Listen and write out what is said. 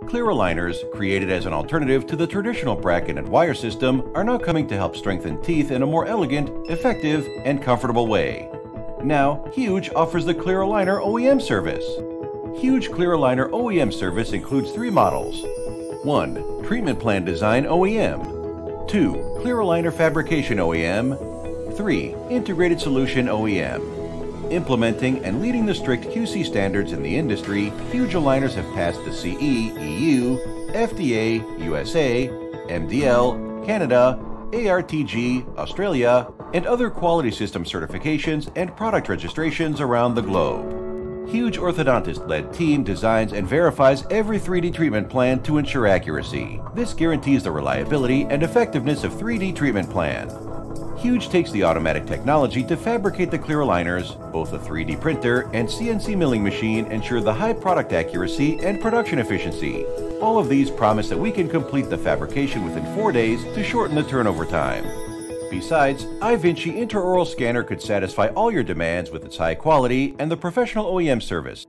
Clear aligners, created as an alternative to the traditional bracket and wire system, are now coming to help strengthen teeth in a more elegant, effective, and comfortable way. Now, Huge offers the Clear Aligner OEM service. Huge Clear Aligner OEM service includes 3 models. 1. Treatment Plan Design OEM. 2. Clear Aligner Fabrication OEM. 3. Integrated Solution OEM. Implementing and leading the strict QC standards in the industry, Huge aligners have passed the CE, EU, FDA, USA, MDL, Canada, ARTG, Australia, and other quality system certifications and product registrations around the globe. Huge orthodontist-led team designs and verifies every 3D treatment plan to ensure accuracy. This guarantees the reliability and effectiveness of 3D treatment plan. Huge takes the automatic technology to fabricate the clear aligners. Both a 3D printer and CNC milling machine ensure the high product accuracy and production efficiency. All of these promise that we can complete the fabrication within 4 days to shorten the turnover time. Besides, iVinci intraoral scanner could satisfy all your demands with its high quality and the professional OEM service.